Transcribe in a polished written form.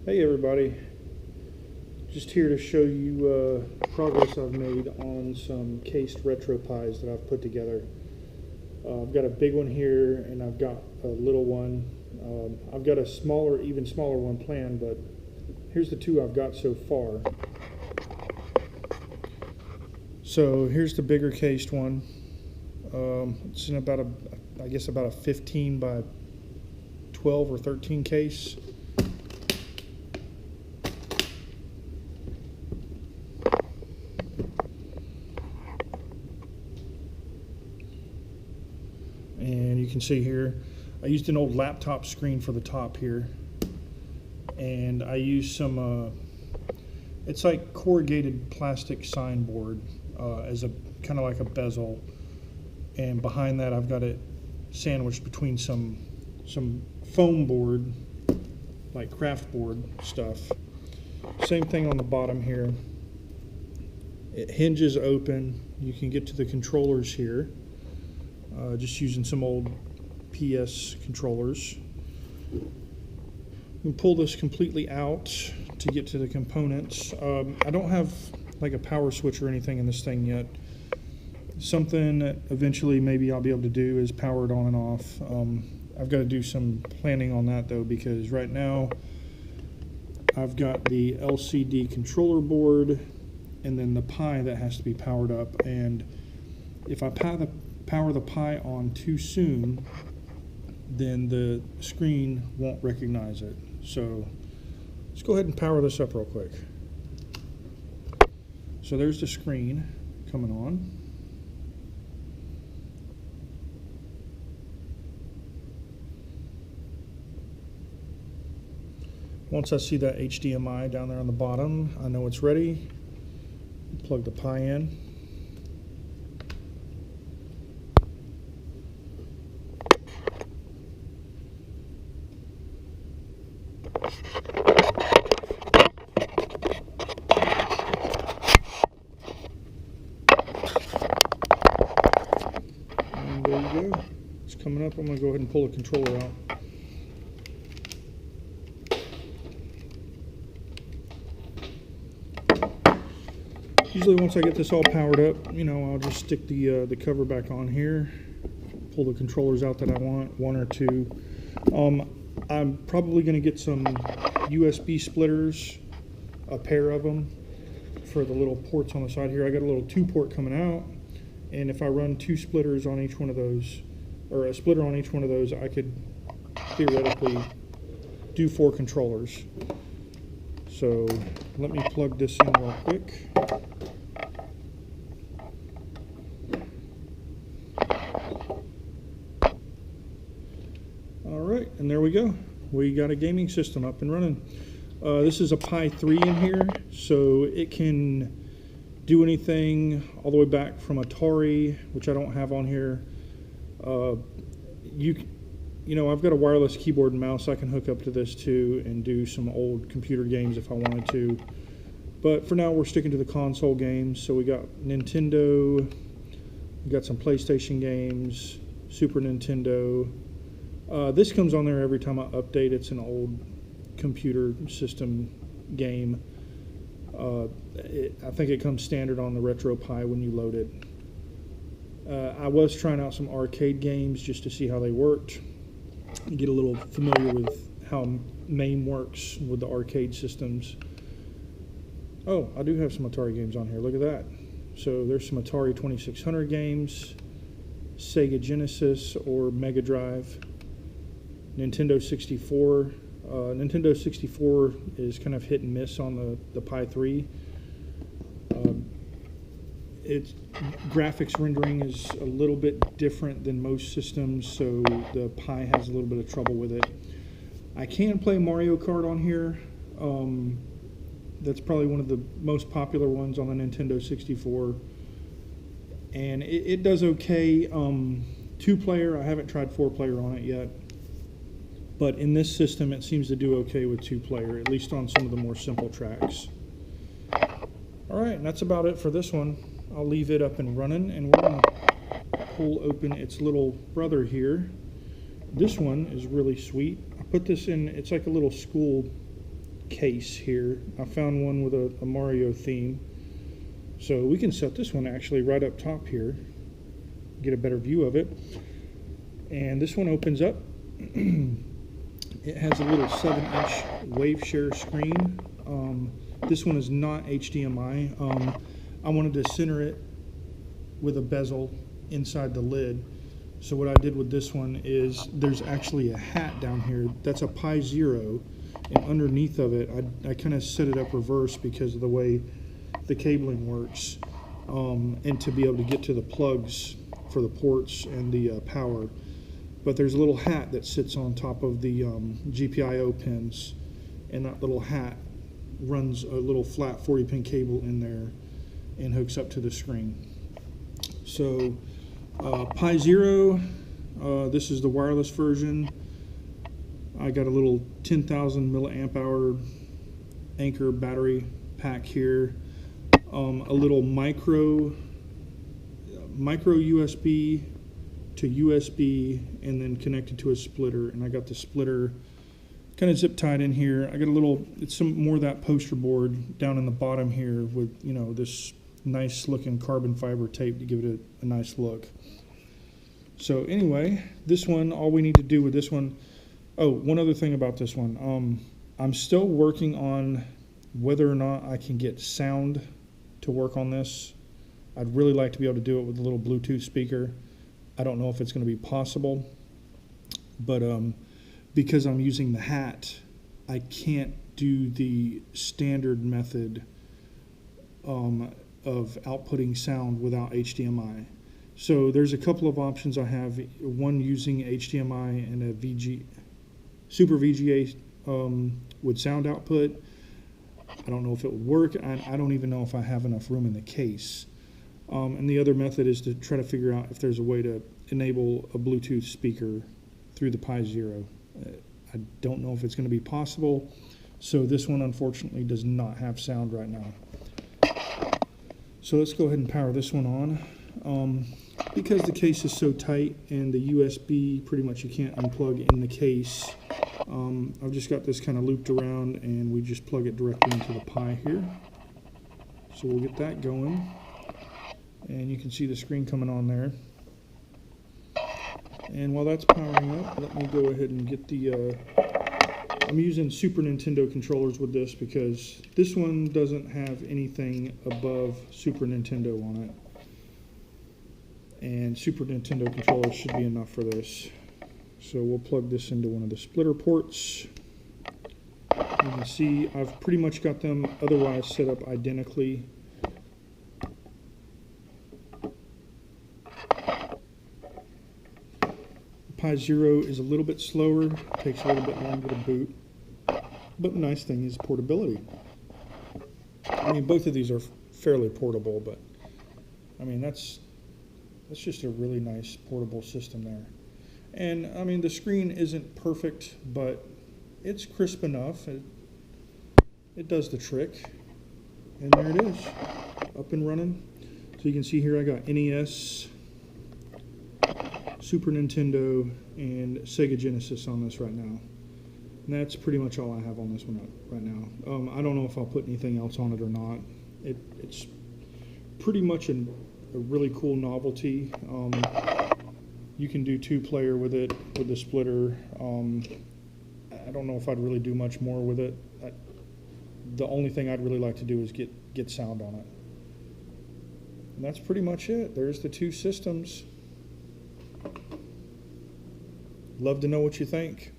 Hey everybody, just here to show you progress I've made on some cased RetroPies that I've put together. I've got a big one here and I've got a little one. I've got a smaller, even smaller one planned, but here's the two I've got so far. So here's the bigger cased one. It's in about I guess about a 15 by 12 or 13 case. And you can see here, I used an old laptop screen for the top here, and I used some, it's like corrugated plastic sign board as a kind of like a bezel, and behind that I've got it sandwiched between some foam board, like craft board stuff. Same thing on the bottom here. It hinges open. You can get to the controllers here. Just using some old PS controllers. You can pull this completely out to get to the components. I don't have like a power switch or anything in this thing yet. Something that eventually maybe I'll be able to do is power it on and off. I've got to do some planning on that though, because right now I've got the LCD controller board and then the Pi that has to be powered up, and if I power the Pi on too soon, then the screen won't recognize it. So let's go ahead and power this up real quick. So there's the screen coming on. Once I see that HDMI down there on the bottom, I know it's ready. Plug the Pi in. And there you go. It's coming up. I'm going to go ahead and pull the controller out. Usually once I get this all powered up, you know, I'll just stick the cover back on here, pull the controllers out that I want, one or two. I'm probably going to get some USB splitters, a pair of them, for the little ports on the side here. I got a little 2-port coming out, and if I run 2 splitters on each one of those, or a splitter on each one of those, I could theoretically do 4 controllers. So let me plug this in real quick. Alright, and there we go. We got a gaming system up and running. This is a Pi 3 in here, so it can do anything all the way back from Atari, which I don't have on here. You know, I've got a wireless keyboard and mouse I can hook up to this too and do some old computer games if I wanted to. But for now we're sticking to the console games. So we got Nintendo, we got some PlayStation games, Super Nintendo. This comes on there every time I update. It's an old computer system game. I think it comes standard on the RetroPie when you load it. I was trying out some arcade games just to see how they worked. Get a little familiar with how MAME works with the arcade systems. Oh, I do have some Atari games on here. Look at that. So there's some Atari 2600 games, Sega Genesis or Mega Drive, Nintendo 64. Nintendo 64 is kind of hit and miss on the Pi 3. Its graphics rendering is a little bit different than most systems, so the Pi has a little bit of trouble with it. I can play Mario Kart on here. That's probably one of the most popular ones on the Nintendo 64. And it does okay. 2-player, I haven't tried 4-player on it yet. But in this system, it seems to do okay with 2-player, at least on some of the more simple tracks. Alright, and that's about it for this one. I'll leave it up and running, and we're going to pull open its little brother here. This one is really sweet. I put this in, it's like a little school case here. I found one with a Mario theme. So we can set this one actually right up top here, get a better view of it. And this one opens up. It has a little 7-inch wave share screen. This one is not HDMI. I wanted to center it with a bezel inside the lid. So what I did with this one is there's actually a hat down here. That's a Pi Zero, and underneath of it, I kind of set it up reverse because of the way the cabling works, and to be able to get to the plugs for the ports and the power. But there's a little hat that sits on top of the GPIO pins, and that little hat runs a little flat 40-pin cable in there and hooks up to the screen. So Pi Zero, this is the wireless version. I got a little 10,000 milliamp hour Anchor battery pack here, a little micro USB to USB, and then connected to a splitter. And I got the splitter kind of zip tied in here. I got a little, it's some more of that poster board down in the bottom here with, you know, this nice looking carbon fiber tape to give it a nice look. So anyway, this one, all we need to do with this one, oh, one other thing about this one, I'm still working on whether or not I can get sound to work on this. I'd really like to be able to do it with a little Bluetooth speaker. I don't know if it's going to be possible, but because I'm using the hat, I can't do the standard method of outputting sound without HDMI. So there's a couple of options I have, one using HDMI and a Super VGA with sound output. I don't know if it would work. I don't even know if I have enough room in the case. And the other method is to try to figure out if there's a way to enable a Bluetooth speaker through the Pi Zero. I don't know if it's going to be possible. So this one unfortunately does not have sound right now. So let's go ahead and power this one on. Because the case is so tight and the USB pretty much you can't unplug in the case, I've just got this kind of looped around and we just plug it directly into the Pi here. So we'll get that going. And you can see the screen coming on there. And while that's powering up, let me go ahead and get the... I'm using Super Nintendo controllers with this because this one doesn't have anything above Super Nintendo on it. And Super Nintendo controllers should be enough for this. So we'll plug this into one of the splitter ports. You can see I've pretty much got them otherwise set up identically. Pi Zero is a little bit slower, takes a little bit longer to boot, but the nice thing is portability. I mean, both of these are fairly portable, but I mean, that's just a really nice portable system there. And I mean, the screen isn't perfect, but it's crisp enough. It does the trick. And there it is, up and running. So you can see here I got NES, Super Nintendo, and Sega Genesis on this right now. And that's pretty much all I have on this one right now. I don't know if I'll put anything else on it or not. It's pretty much a really cool novelty. You can do 2-player with it, with the splitter. I don't know if I'd really do much more with it. The only thing I'd really like to do is get sound on it. And that's pretty much it. There's the two systems. Love to know what you think.